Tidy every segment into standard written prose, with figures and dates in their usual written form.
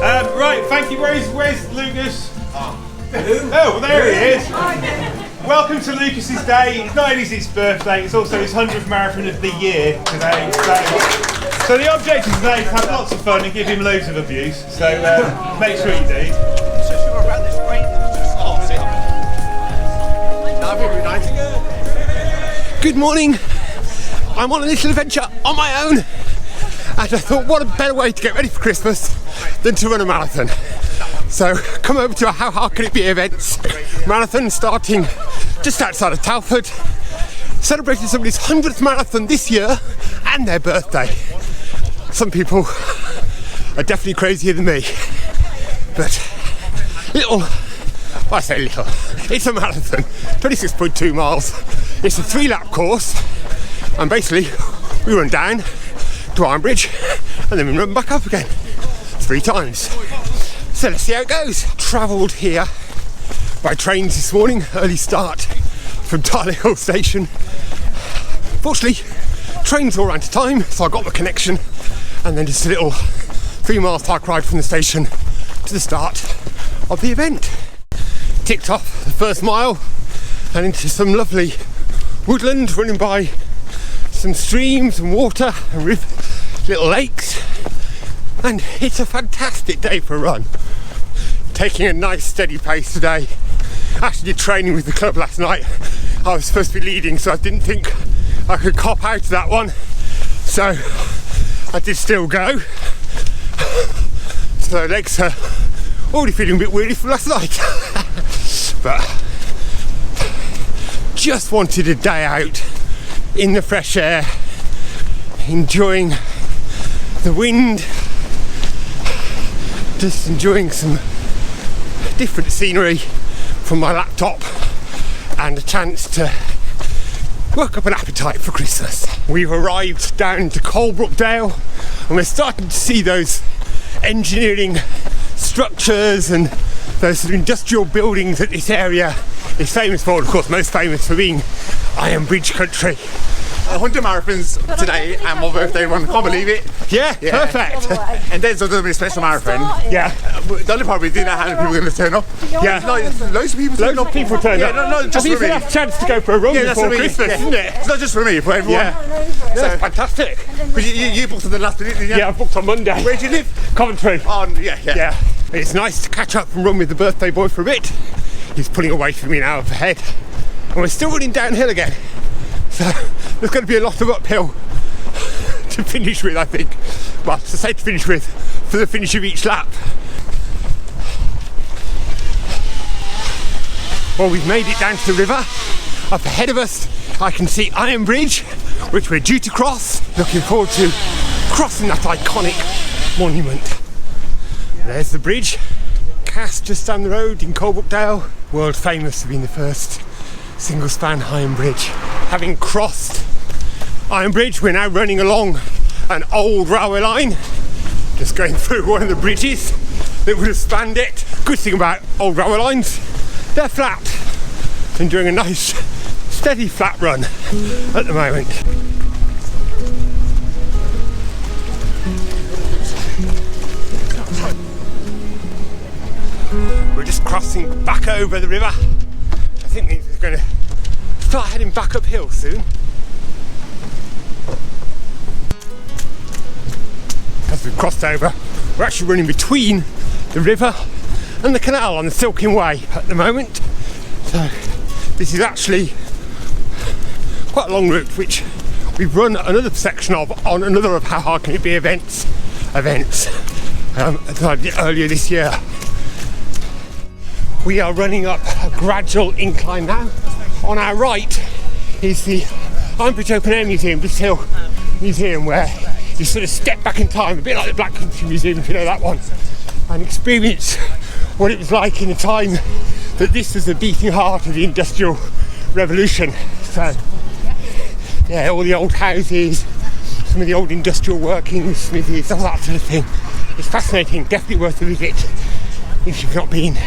Right, thank you. Where's Lucas? Oh, there he is. Welcome to Lucas's day. It's not only his birthday, it's also his 100th marathon of the year today. So the objective today is to have lots of fun and give him loads of abuse. So make sure you do. So sure about this rain. Good morning. I'm on a little adventure on my own, and I thought, what a better way to get ready for Christmas than to run a marathon. So come over to our How Hard Can It Be events marathon starting just outside of Telford, celebrating somebody's 100th marathon this year and their birthday. Some people are definitely crazier than me, but I say little, it's a marathon, 26.2 miles. It's a 3-lap course, and basically we run down to Ironbridge and then we run back up again 3 times. So let's see how it goes. Travelled here by trains this morning, early start from Dawley Hill station. Fortunately, trains all ran to time, so I got the connection, and then just a little 3-mile bike ride from the station to the start of the event. Ticked off the first mile and into some lovely woodland running by some streams and water and little lakes, and it's a fantastic day for a run. Taking a nice steady pace today. Actually did training with the club last night. I was supposed to be leading, so I didn't think I could cop out of that one, so I did still go. So legs are already feeling a bit weary from last night. But just wanted a day out in the fresh air, enjoying the wind, just enjoying some different scenery from my laptop, and a chance to work up an appetite for Christmas. We've arrived down to Coalbrookdale, and we're starting to see those engineering structures and those sort of industrial buildings that this area is famous for. Of course, most famous for being Ironbridge country. 100 marathons today and my birthday one. Can't believe it. Yeah, perfect. And there's going to be a special marathon. Yeah. The only problem is, do you know how many people are going to turn up? Yeah. Loads of people turn up. No, just for me. It's a chance to go for a run before Christmas, isn't it? It's not just for me, for everyone. Yeah. That's fantastic. But you booked on the last minute, didn't you? Yeah, I booked on Monday. Where do you live? Coventry. Oh, yeah. It's nice to catch up and run with the birthday boy for a bit. He's pulling away from me now up ahead, and we're still running downhill again. So there's going to be a lot of uphill to finish with, I think. Well, to say to finish with, for the finish of each lap. Well, we've made it down to the river. Up ahead of us, I can see Ironbridge, which we're due to cross. Looking forward to crossing that iconic monument. There's the bridge, cast just down the road in Coalbrookdale. World famous for being the first single-span Ironbridge. Having crossed Ironbridge, we're now running along an old railway line, just going through one of the bridges that would have spanned it. Good thing about old railway lines, they're flat, and doing a nice steady flat run at the moment. We're just crossing back over the river. I think we're going to start heading back uphill soon. As we've crossed over, we're actually running between the river and the canal on the Silking Way at the moment. So this is actually quite a long route, which we've run another section of on another of How Hard Can It Be events earlier this year. We are running up a gradual incline now. On our right is the Ironbridge Open Air Museum, this hill museum, where you sort of step back in time, a bit like the Black Country Museum, if you know that one, and experience what it was like in the time that this was the beating heart of the Industrial Revolution. So, yeah, all the old houses, some of the old industrial workings, smithies, all that sort of thing. It's fascinating, definitely worth a visit if you've not been.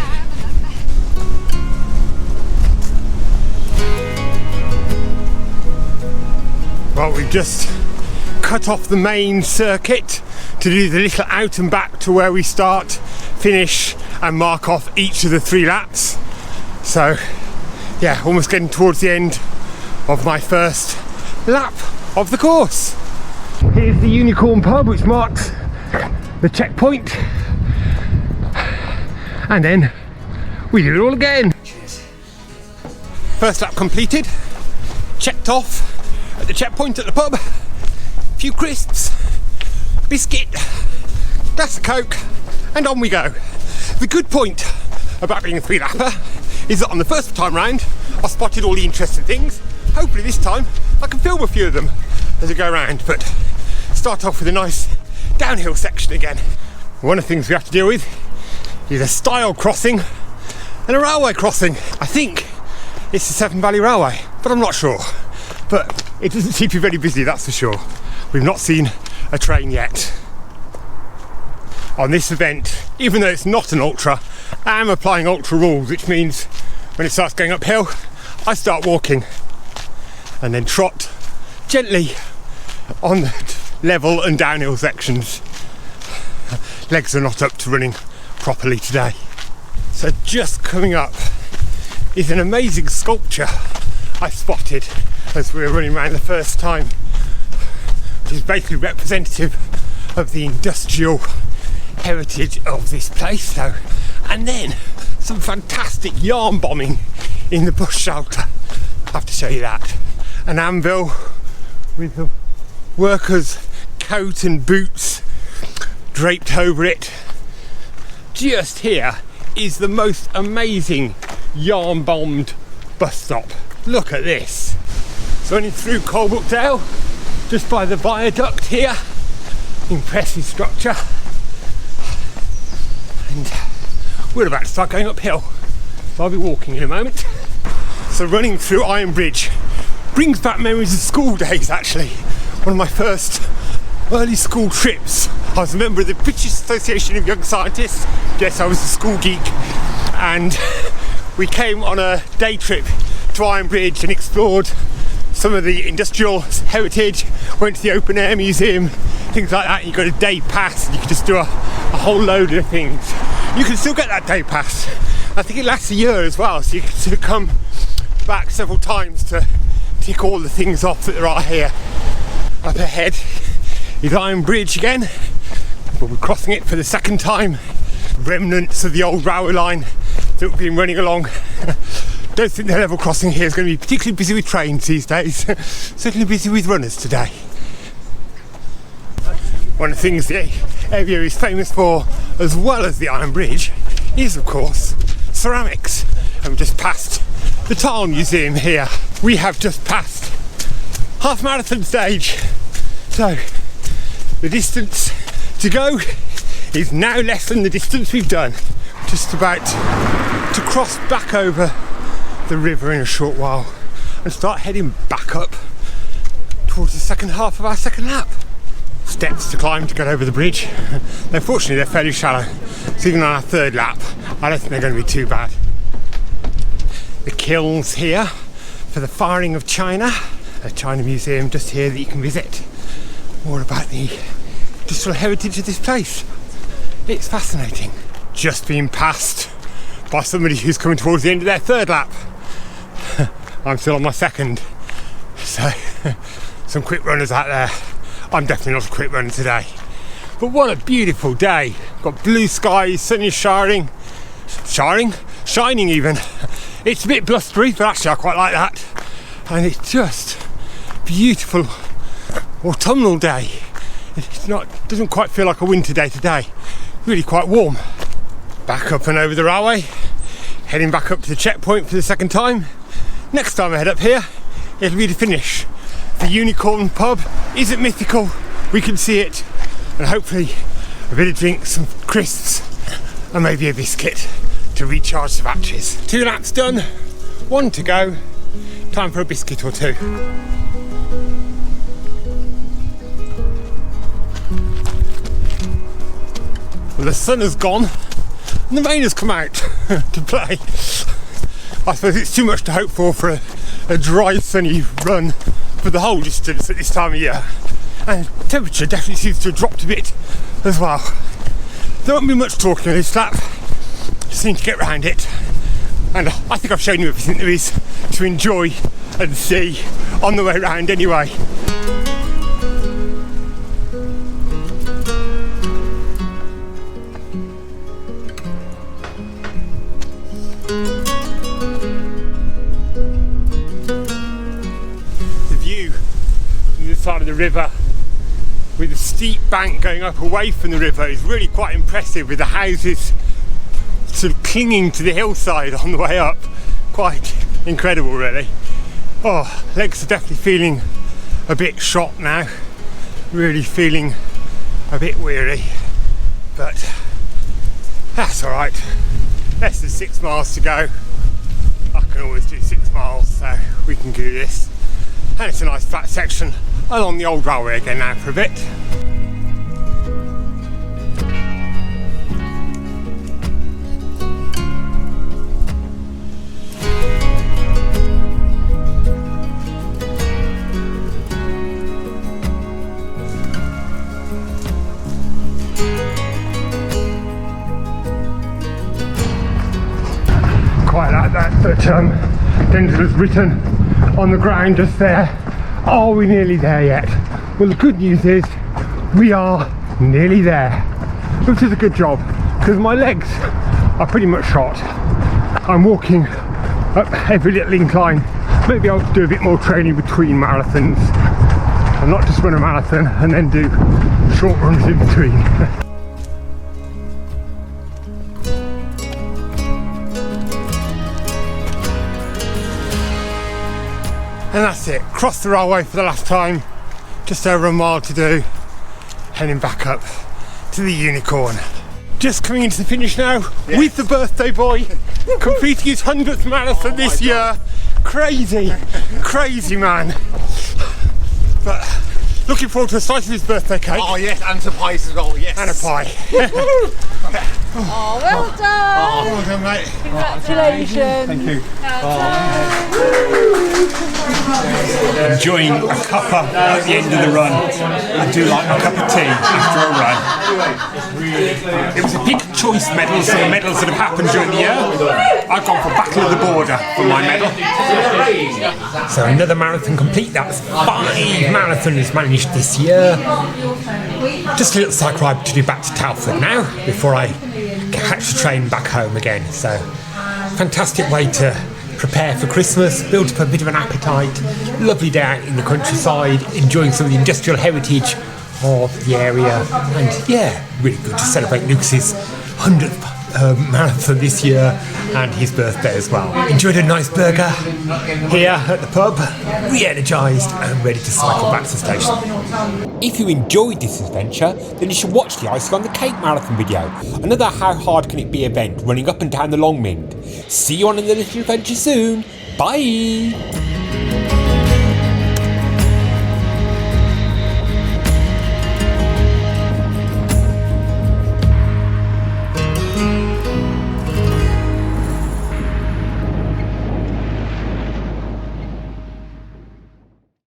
Well, we've just cut off the main circuit to do the little out and back to where we start, finish and mark off each of the 3 laps. So yeah, almost getting towards the end of my first lap of the course. Here's the Unicorn pub, which marks the checkpoint, and then we do it all again. Cheers. First lap completed, checked off at the checkpoint at the pub. A few crisps, biscuit, glass of Coke, and on we go. The good point about being a 3-lapper is that on the first time round I spotted all the interesting things. Hopefully this time I can film a few of them as I go around, but start off with a nice downhill section again. One of the things we have to deal with is a stile crossing and a railway crossing. I think it's the Severn Valley Railway, but I'm not sure. But it doesn't seem to be very busy, that's for sure. We've not seen a train yet. On this event, even though it's not an ultra, I am applying ultra rules, which means when it starts going uphill, I start walking and then trot gently on the level and downhill sections. Legs are not up to running properly today. So just coming up is an amazing sculpture I spotted as we were running around the first time, which is basically representative of the industrial heritage of this place. So, and then some fantastic yarn bombing in the bush shelter. I have to show you that. An anvil with the workers' coat and boots draped over it. Just here is the most amazing yarn bombed bus stop. Look at this. So running through Coalbrookdale, just by the viaduct here. Impressive structure. And we're about to start going uphill, so I'll be walking in a moment. So running through Ironbridge brings back memories of school days actually. One of my first early school trips. I was a member of the British Association of Young Scientists. Yes, I was a school geek, and we came on a day trip to Ironbridge and explored some of the industrial heritage, went to the open air museum, things like that. You got a day pass and you could just do a whole load of things. You can still get that day pass. I think it lasts a year as well, so you can sort of come back several times to tick all the things off that there are here. Up ahead is Ironbridge again. We'll be crossing it for the second time. Remnants of the old railway line that we've been running along. Don't think the level crossing here is going to be particularly busy with trains these days. Certainly busy with runners today. One of the things the area is famous for, as well as the Ironbridge, is of course ceramics. And we've just passed the Tile Museum here. We have just passed half marathon stage. So the distance to go is now less than the distance we've done. Just about to cross back over the river in a short while and start heading back up towards the second half of our second lap. Steps to climb to get over the bridge. Unfortunately, they're fairly shallow, so even on our third lap, I don't think they're going to be too bad. The kilns here for the firing of China, a China museum just here that you can visit. More about the industrial heritage of this place. It's fascinating. Just being passed by somebody who's coming towards the end of their third lap. I'm still on my second, so some quick runners out there. I'm definitely not a quick runner today, but what a beautiful day. Got blue skies, sun is shining even. It's a bit blustery, but actually I quite like that, and it's just beautiful autumnal day. Doesn't quite feel like a winter day today. Really quite warm. Back up and over the railway, heading back up to the checkpoint for the second time. Next time I head up here, it'll be to finish. The Unicorn pub isn't mythical, we can see it, and hopefully a bit of drink, some crisps, and maybe a biscuit to recharge the batteries. 2 laps done, 1 to go, time for a biscuit or 2. Well, the sun has gone and the rain has come out to play. I suppose it's too much to hope for a dry, sunny run for the whole distance at this time of year. And temperature definitely seems to have dropped a bit as well. There won't be much talking on this lap, just need to get around it. And I think I've shown you everything there is to enjoy and see on the way round anyway. The view from the side of the river with a steep bank going up away from the river is really quite impressive, with the houses sort of clinging to the hillside on the way up. Quite incredible really. Oh, legs are definitely feeling a bit shot now, really feeling a bit weary, but that's alright. Less than 6 miles to go. I can always do 6 miles, so we can do this. And it's a nice flat section along the old railway again now for a bit. Quite like that Denzil has written on the ground just there. Are we nearly there yet? Well, the good news is we are nearly there, which is a good job because my legs are pretty much shot. I'm walking up every little incline. Maybe I'll do a bit more training between marathons and not just run a marathon and then do short runs in between. And that's it, crossed the railway for the last time, just over a mile to do, heading back up to the Unicorn. Just coming into the finish now, yes, with the birthday boy, completing his 100th marathon this year. Crazy, crazy man. But looking forward to a slice of his birthday cake. Oh yes, and some pies as well, yes. And a pie. Oh, well done! Oh, well done, mate. Congratulations! Thank you. Enjoying a cuppa at the end of the run. I do like a cup of tea after a run. It was a big choice medal, so the medals that have happened during the year. I've gone for Battle of the Border for my medal. So another marathon complete. That's 5 marathons managed this year. Just a little cycle ride to do back to Telford now before I catch the train back home again. So fantastic way to prepare for Christmas, build up a bit of an appetite. Lovely day out in the countryside, enjoying some of the industrial heritage of the area, and yeah, really good to celebrate Lucas's 100th marathon this year and his birthday as well. Enjoyed a nice burger here at the pub, re-energised and ready to cycle back to the station. If you enjoyed this adventure, then you should watch the Icing on the Cake marathon video, another How Hard Can It Be event running up and down the Longmynd. See you on another little adventure soon. Bye!